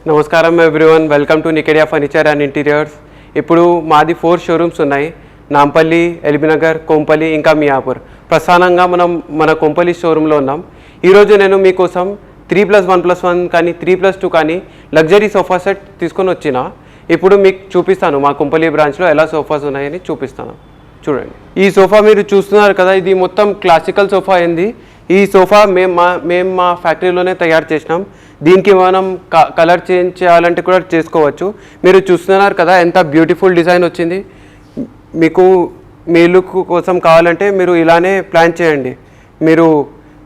నమస్కారం everyone, welcome to Nikedia furniture and interiors. ఇప్పుడు మాది 4 షోరూమ్స్ ఉన్నాయి. నాంపల్లి, ఎల్బీనగర్, కొంపల్లి, ఇంకా మియాపూర్. ప్రధానంగా మనం మన కొంపల్లి షోరూంలో ఉన్నాం. ఈరోజు నేను మీకోసం 3+1+1 కానీ 3+2 కానీ లగ్జరీ సోఫా సెట్ తీసుకొని వచ్చిన. ఇప్పుడు మీకు చూపిస్తాను మా కొంపల్లి బ్రాంచ్లో ఎలా సోఫాస్ ఉన్నాయని చూపిస్తాను. చూడండి, ఈ సోఫా మీరు చూస్తున్నారు కదా, ఇది మొత్తం క్లాసికల్ సోఫా అయింది. ఈ సోఫా మేము మా ఫ్యాక్టరీలోనే తయారు చేసినాం. దీనికి మనం కలర్ చేంజ్ చేయాలంటే కూడా చేసుకోవచ్చు. మీరు చూస్తున్నారు కదా ఎంత బ్యూటిఫుల్ డిజైన్ వచ్చింది. మీకు మీ లుక్ కోసం కావాలంటే మీరు ఇలానే ప్లాన్ చేయండి. మీరు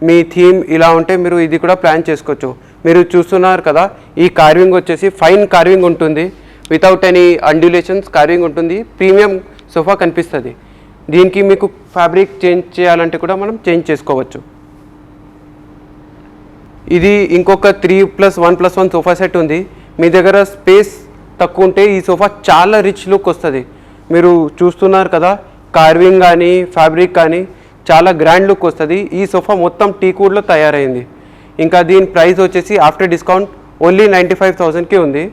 మీ థీమ్ ఇలా ఉంటే మీరు ఇది కూడా ప్లాన్ చేసుకోవచ్చు. మీరు చూస్తున్నారు కదా, ఈ కార్వింగ్ వచ్చేసి ఫైన్ కార్వింగ్ ఉంటుంది. వితౌట్ ఎనీ అండ్యులేషన్స్ కార్వింగ్ ఉంటుంది. ప్రీమియం సోఫా కనిపిస్తుంది. దీనికి మీకు ఫ్యాబ్రిక్ చేంజ్ చేయాలంటే కూడా మనం చేంజ్ చేసుకోవచ్చు. ఇది ఇంకొక 3+1+1 సోఫా సెట్ ఉంది. మీ దగ్గర స్పేస్ తక్కువ ఉంటే ఈ సోఫా చాలా రిచ్ లుక్ వస్తుంది. మీరు చూస్తున్నారు కదా, కార్వింగ్ కానీ ఫ్యాబ్రిక్ కానీ చాలా గ్రాండ్ లుక్ వస్తుంది. ఈ సోఫా మొత్తం టీకూడ్లో తయారైంది. ఇంకా దీని ప్రైస్ వచ్చేసి ఆఫ్టర్ డిస్కౌంట్ ఓన్లీ 95,000కి ఉంది.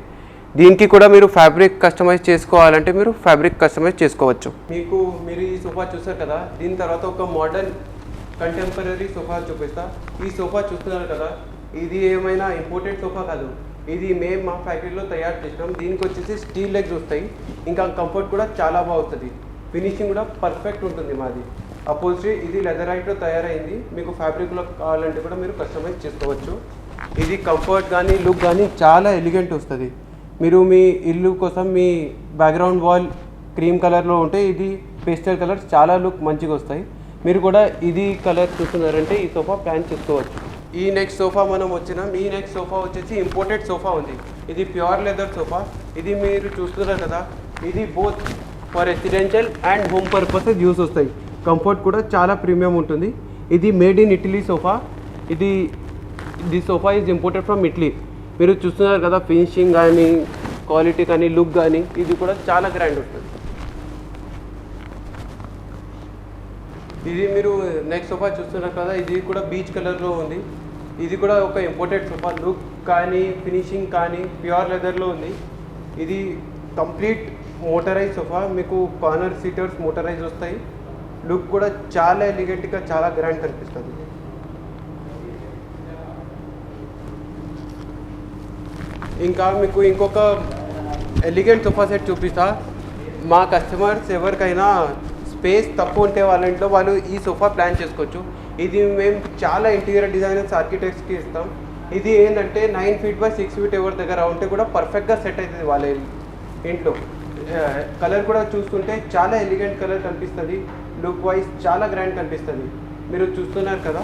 దీనికి కూడా మీరు ఫ్యాబ్రిక్ కస్టమైజ్ చేసుకోవాలంటే మీరు ఫ్యాబ్రిక్ కస్టమైజ్ చేసుకోవచ్చు. మీరు ఈ సోఫా చూసారు కదా, దీని తర్వాత ఒక మోడర్న్ కంటెంపరీ సోఫా చూపిస్తా. ఈ సోఫా చూస్తున్నారు కదా, ఇది ఏమైనా ఇంపోర్టెడ్ సోఫా కాదు. ఇది మేము మా ఫ్యాక్టరీలో తయారు చేసినాం. దీనికి వచ్చేసి స్టీల్ లెగ్స్ వస్తాయి. ఇంకా కంఫర్ట్ కూడా చాలా బాగుంటుంది. ఫినిషింగ్ కూడా పర్ఫెక్ట్ ఉంటుంది. మాది అపోజిట్ ఇది లెదరైట్లో తయారైంది. మీకు ఫ్యాబ్రిక్లో కావాలంటే కూడా మీరు కస్టమైజ్ చేసుకోవచ్చు. ఇది కంఫర్ట్ కానీ లుక్ కానీ చాలా ఎలిగెంట్ వస్తుంది. మీరు మీ ఇల్లు కోసం మీ బ్యాక్గ్రౌండ్ వాల్ క్రీమ్ కలర్లో ఉంటే ఇది పేస్టల్ కలర్స్ చాలా లుక్ మంచిగా వస్తాయి. మీరు కూడా ఇది కలర్ చూస్తున్నారంటే ఈ సోఫా ప్లాన్ చేసుకోవచ్చు. ఈ నెక్స్ట్ సోఫా ఈ నెక్స్ట్ సోఫా వచ్చేసి ఇంపోర్టెడ్ సోఫా ఉంది. ఇది ప్యూర్ లెదర్ సోఫా. ఇది మీరు చూస్తున్నారు కదా, ఇది both for residential and home purposes use వస్తాయి. కంఫర్ట్ కూడా చాలా ప్రీమియం ఉంటుంది. ఇది మేడ్ ఇన్ ఇటలీ సోఫా. ఇది sofa is imported from Italy. మీరు చూస్తున్నారు కదా, ఫినిషింగ్ కానీ క్వాలిటీ కానీ లుక్ కానీ ఇది కూడా చాలా గ్రాండ్ ఉంటుంది. ఇది మీరు నెక్స్ట్ సోఫా చూస్తున్నారు కదా, ఇది కూడా బీచ్ కలర్లో ఉంది. ఇది కూడా ఒక ఇంపోర్టెడ్ సోఫా. లుక్ కానీ ఫినిషింగ్ కానీ ప్యూర్ లెదర్లో ఉంది. ఇది కంప్లీట్ మోటరైజ్ సోఫా. మీకు కార్నర్ సీటర్స్ మోటరైజ్ వస్తాయి. లుక్ కూడా చాలా ఎలిగెంట్గా చాలా గ్రాండ్ కనిపిస్తుంది. ఇంకా మీకు ఇంకొక ఎలిగెంట్ సోఫా సెట్ చూపిస్తా. మా కస్టమర్స్ ఎవరికైనా స్పేస్ తక్కువ ఉంటే వాళ్ళ ఇంట్లో వాళ్ళు ఈ సోఫా ప్లాన్ చేసుకోవచ్చు. ఇది మేము చాలా ఇంటీరియర్ డిజైనర్స్ ఆర్కిటెక్ట్స్కి ఇస్తాం. ఇది ఏంటంటే 9 feet by 6 feet ఎవరి దగ్గర ఉంటే కూడా పర్ఫెక్ట్గా సెట్ అవుతుంది వాళ్ళ ఇంట్లో. కలర్ కూడా చూస్తుంటే చాలా ఎలిగెంట్ కలర్ కనిపిస్తుంది. లుక్ వైజ్ చాలా గ్రాండ్ కనిపిస్తుంది. మీరు చూస్తున్నారు కదా,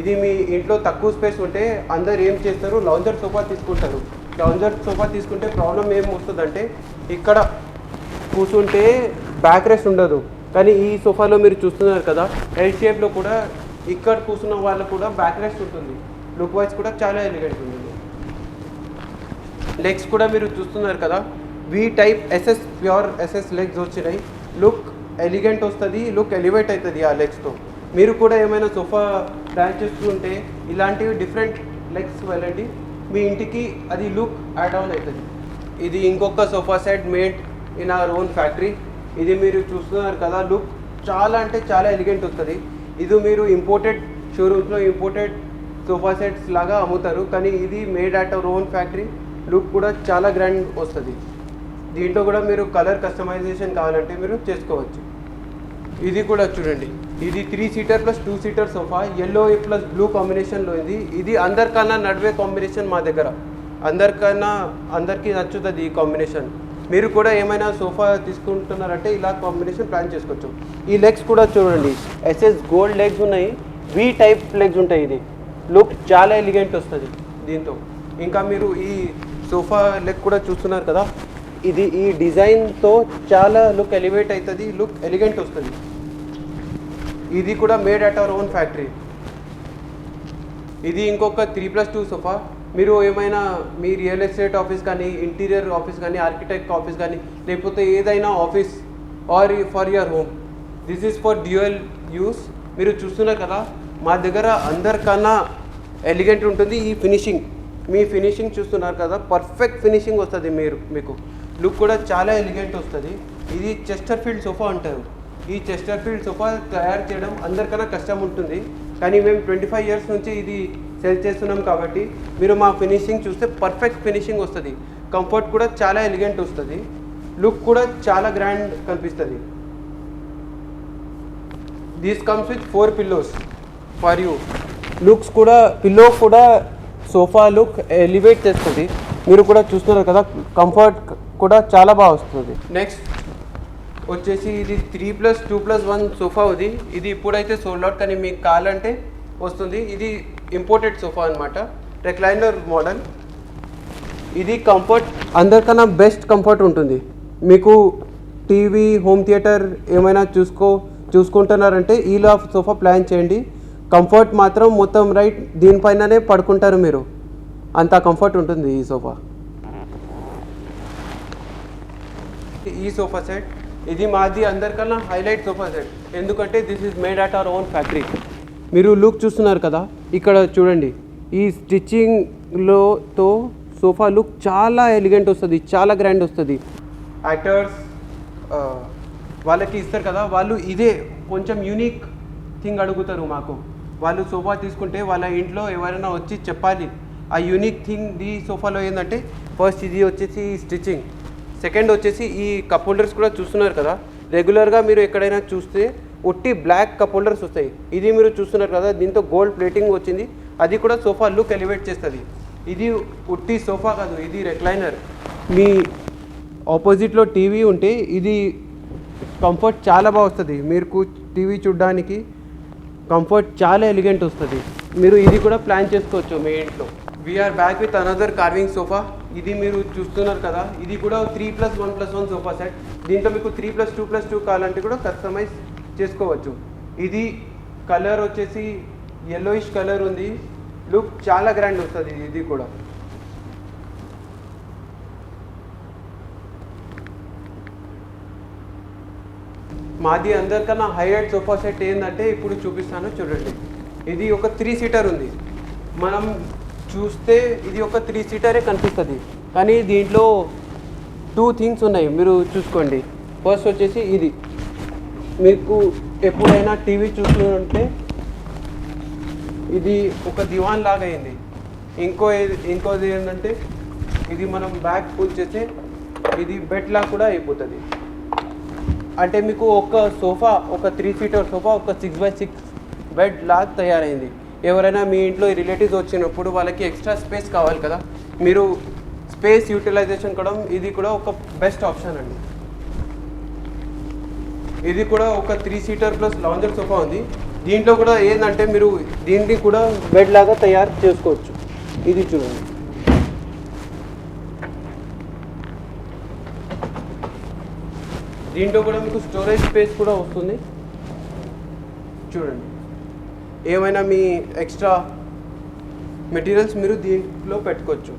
ఇది మీ ఇంట్లో తక్కువ స్పేస్ ఉంటే అందరు ఏం చేస్తారు, లౌంజర్ సోఫా తీసుకుంటారు. లౌంజర్ సోఫా తీసుకుంటే ప్రాబ్లం ఏం వస్తుందంటే, ఇక్కడ కూర్చుంటే బ్యాక్ రెస్ట్ ఉండదు. కానీ ఈ సోఫాలో మీరు చూస్తున్నారు కదా, ఎల్ షేప్లో కూడా ఇక్కడ కూర్చున్న వాళ్ళకు కూడా బ్యాక్ రెస్ట్ ఉంటుంది. లుక్ వైజ్ కూడా చాలా ఎలిగెంట్ ఉంటుంది. లెగ్స్ కూడా మీరు చూస్తున్నారు కదా, వి టైప్ ప్యూర్ ఎస్ఎస్ లెగ్స్ వచ్చినాయి. లుక్ ఎలిగెంట్ వస్తుంది, లుక్ ఎలివేట్ అవుతుంది ఆ లెగ్స్తో. మీరు కూడా ఏమైనా సోఫా ప్లాన్ చేస్తుంటే ఇలాంటివి డిఫరెంట్ లెగ్స్ వెళ్ళండి, మీ ఇంటికి అది లుక్ యాడ్ ఆన్ అవుతుంది. ఇది ఇంకొక sofa set made in our own factory. ఇది మీరు చూస్తున్నారు కదా, లుక్ చాలా అంటే చాలా ఎలిగెంట్ వస్తుంది. ఇది మీరు ఇంపోర్టెడ్ షోరూమ్స్లో ఇంపోర్టెడ్ సోఫా సెట్స్ లాగా అమ్ముతారు, కానీ ఇది made at our own factory. Look కూడా చాలా గ్రాండ్ వస్తుంది. దీంట్లో కూడా మీరు కలర్ కస్టమైజేషన్ కావాలంటే మీరు చేసుకోవచ్చు. ఇది కూడా చూడండి, ఇది 3 seater + 2 seater sofa. Yellow plus blue కాంబినేషన్లో ఉంది. ఇది అందరికన్నా నడివే కాంబినేషన్ మా దగ్గర. అందరికీ నచ్చుతుంది ఈ కాంబినేషన్. మీరు కూడా ఏమైనా సోఫా తీసుకుంటున్నారంటే ఇలా కాంబినేషన్ ప్లాన్ చేసుకోవచ్చు. ఈ లెగ్స్ కూడా చూడండి, ఎస్ఎస్ గోల్డ్ లెగ్స్ ఉన్నాయి. వి టైప్ లెగ్స్ ఉంటాయి. ఇది లుక్ చాలా ఎలిగెంట్ వస్తుంది దీంతో. ఇంకా మీరు ఈ సోఫా లెగ్ కూడా చూస్తున్నారు కదా, ఇది ఈ డిజైన్తో చాలా లుక్ ఎలివేట్ అవుతుంది, లుక్ ఎలిగెంట్ వస్తుంది. ఇది కూడా made at our own factory. ఇది ఇంకొక 3+2 సోఫా. మీరు ఏమైనా మీ రియల్ ఎస్టేట్ ఆఫీస్ కానీ, ఇంటీరియర్ ఆఫీస్ కానీ, ఆర్కిటెక్ట్ ఆఫీస్ కానీ, లేకపోతే ఏదైనా office or for your home, this is for dual use. మీరు చూస్తున్నారు కదా, మా దగ్గర అందరికన్నా ఎలిగెంట్ ఉంటుంది ఈ ఫినిషింగ్. మీ ఫినిషింగ్ చూస్తున్నారు కదా, పర్ఫెక్ట్ ఫినిషింగ్ వస్తుంది. మీకు లుక్ కూడా చాలా ఎలిగెంట్ వస్తుంది. ఇది చెస్టర్ఫీల్డ్ సోఫా అంటారు. ఈ చెస్టర్ఫీల్డ్ సోఫా తయారు చేయడం అందరికన్నా కష్టం ఉంటుంది, కానీ మేము 25 years నుంచి ఇది సెల్ చేస్తున్నాం కాబట్టి మీరు మా ఫినిషింగ్ చూస్తే పర్ఫెక్ట్ ఫినిషింగ్ వస్తుంది. కంఫర్ట్ కూడా చాలా ఎలిగెంట్ వస్తుంది, లుక్ కూడా చాలా గ్రాండ్ కనిపిస్తుంది. This comes with 4 pillows for you. Looks కూడా పిల్లో కూడా సోఫా లుక్ ఎలివేట్ చేస్తుంది. మీరు కూడా చూస్తున్నారు కదా, కంఫర్ట్ కూడా చాలా బాగా వస్తుంది. నెక్స్ట్ వచ్చేసి ఇది 3+2+1 సోఫా ఉంది. ఇది ఇప్పుడైతే సోల్డ్ అవుట్, కానీ మీకు కావాలంటే వస్తుంది. ఇది ఇంపోర్టెడ్ సోఫా అనమాట, రెక్లైనర్ మోడల్. ఇది కంఫర్ట్ అందరికన్నా బెస్ట్ కంఫర్ట్ ఉంటుంది. మీకు టీవీ, హోమ్ థియేటర్ ఏమైనా చూసుకుంటున్నారంటే ఇలా సోఫా ప్లాన్ చేయండి. కంఫర్ట్ మాత్రం మొత్తం రైట్, దీనిపైననే పడుకుంటారు మీరు, అంత కంఫర్ట్ ఉంటుంది ఈ సోఫా. ఈ సోఫా సెట్ ఇది మాది అందరికన్నా హైలైట్ సోఫా సెట్, ఎందుకంటే this is made at our own factory. మీరు లుక్ చూస్తున్నారు కదా, ఇక్కడ చూడండి, ఈ స్టిచ్చింగ్తో సోఫా లుక్ చాలా ఎలిగెంట్ వస్తుంది, చాలా గ్రాండ్ వస్తుంది. యాక్టర్స్ వాళ్ళకి ఇస్తారు కదా, వాళ్ళు ఇదే కొంచెం యూనిక్ థింగ్ అడుగుతారు మాకు. వాళ్ళు సోఫా తీసుకుంటే వాళ్ళ ఇంట్లో ఎవరైనా వచ్చి చెప్పాలి ఆ యూనిక్ థింగ్. ఈ సోఫాలో ఏంటంటే ఫస్ట్ ఇది వచ్చేసి స్టిచ్చింగ్, సెకండ్ వచ్చేసి ఈ కప్ హోల్డర్స్ కూడా చూస్తున్నారు కదా, రెగ్యులర్గా మీరు ఎక్కడైనా చూస్తే ఒట్టి బ్లాక్ కప్ హోల్డర్స్ వస్తాయి. ఇది మీరు చూస్తున్నారు కదా, దీంతో గోల్డ్ ప్లేటింగ్ వచ్చింది, అది కూడా సోఫా లుక్ ఎలివేట్ చేస్తుంది. ఇది ఒట్టి సోఫా కాదు, ఇది రెక్లైనర్. మీ ఆపోజిట్లో టీవీ ఉంటే ఇది కంఫర్ట్ చాలా బాగా వస్తుంది. మీరు టీవీ చూడడానికి కంఫర్ట్ చాలా ఎలిగెంట్ వస్తుంది. మీరు ఇది కూడా ప్లాన్ చేసుకోవచ్చు మీ ఇంట్లో. We are back with another carving sofa. ఇది మీరు చూస్తున్నారు కదా, ఇది కూడా 3+1+1 సోఫా సెట్. దీంట్లో మీకు 3+2+2 కావాలంటే కూడా కస్టమైజ్ చేసుకోవచ్చు. ఇది కలర్ వచ్చేసి yellowish కలర్ ఉంది, లుక్ చాలా గ్రాండ్ వస్తుంది. ఇది కూడా మాది అందరికన్నా హైలైట్ సోఫా సెట్ ఏంటంటే ఇప్పుడు చూపిస్తాను చూడండి. ఇది ఒక 3-seater ఉంది. మనం చూస్తే ఇది ఒక 3-seater కనిపిస్తుంది, కానీ దీంట్లో 2 things ఉన్నాయి, మీరు చూసుకోండి. ఫస్ట్ వచ్చేసి ఇది మీకు ఎప్పుడైనా టీవీ చూస్తుంటే ఇది ఒక దివాన్ లాగా అయింది. ఇంకోది ఏంటంటే ఇది మనం బ్యాక్ పుల్ చేస్తే ఇది బెడ్ లాగా కూడా అయిపోతుంది. అంటే మీకు ఒక సోఫా, ఒక 3-seater సోఫా, ఒక 6x6 బెడ్ లాగా తయారైంది. ఎవరైనా మీ ఇంట్లో రిలేటివ్స్ వచ్చినప్పుడు వాళ్ళకి ఎక్స్ట్రా స్పేస్ కావాలి కదా, మీరు స్పేస్ యూటిలైజేషన్ కూడా ఇది కూడా ఒక బెస్ట్ ఆప్షన్ అండి. ఇది కూడా ఒక 3-seater ప్లస్ లాంజర్ సోఫా ఉంది. దీంట్లో కూడా ఏంటంటే మీరు దీన్ని కూడా బెడ్ లాగా తయారు చేసుకోవచ్చు. ఇది చూడండి, దీంట్లో కూడా మీకు స్టోరేజ్ స్పేస్ కూడా వస్తుంది. చూడండి, ఏమైనా మీ ఎక్స్ట్రా మెటీరియల్స్ మీరు దీంట్లో పెట్టుకోవచ్చు.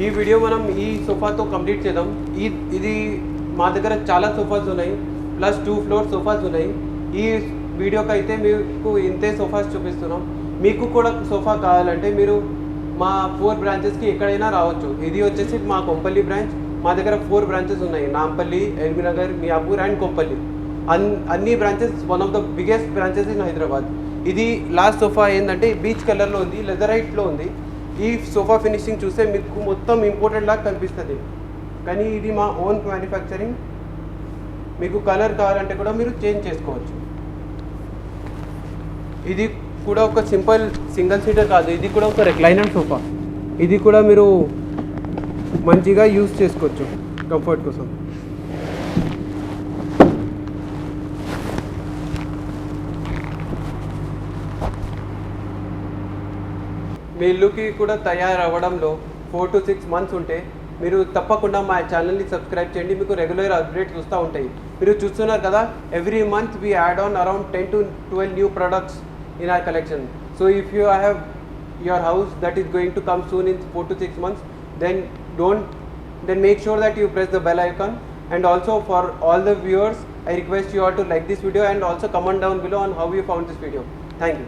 ఈ వీడియో మనం ఈ సోఫాతో కంప్లీట్ చేద్దాం. ఇది మా దగ్గర చాలా సోఫాస్ ఉన్నాయి, ప్లస్ 2 floor సోఫాస్ ఉన్నాయి. ఈ వీడియోకి అయితే మీకు ఇంతే సోఫాస్ చూపిస్తున్నాం. మీకు కూడా సోఫా కావాలంటే మీరు మా 4 branchesకి ఎక్కడైనా రావచ్చు. ఇది వచ్చేసి మా కొంపల్లి బ్రాంచ్. మా దగ్గర 4 branches ఉన్నాయి, నాంపల్లి, ఎల్బీనగర్, మియాపూర్ అండ్ కొంపల్లి. అన్ని branches one of the biggest branches in Hyderabad. ఇది లాస్ట్ సోఫా ఏంటంటే బీచ్ కలర్లో ఉంది, లెదరైట్లో ఉంది. ఈ సోఫా ఫినిషింగ్ చూస్తే మీకు మొత్తం ఇంపోర్టెడ్ లాగా కనిపిస్తుంది, కానీ ఇది మా ఓన్ మ్యానుఫ్యాక్చరింగ్. మీకు కలర్ కావాలంటే కూడా మీరు చేంజ్ చేసుకోవచ్చు. ఇది కూడా ఒక సింగిల్ సీటర్ కాదు, ఇది కూడా ఒక రెక్లైనర్ సోఫా. ఇది కూడా మీరు మంచిగా యూజ్ చేసుకోవచ్చు కంఫర్ట్ కోసం. మీ ఇల్లుకి కూడా తయారవ్వడంలో 4 to 6 months ఉంటే మీరు తప్పకుండా మా ఛానల్ని సబ్స్క్రైబ్ చేయండి. మీకు రెగ్యులర్ అప్డేట్స్ వస్తూ ఉంటాయి. మీరు చూస్తున్నారు కదా, every month we add on around 10 to 12 new products in our collection. So if you have your house that is going to come soon in 4 to 6 months, then make sure that you press the bell icon. And also for all the viewers, I request you all to like this video and also comment down below on how you found this video. Thank you.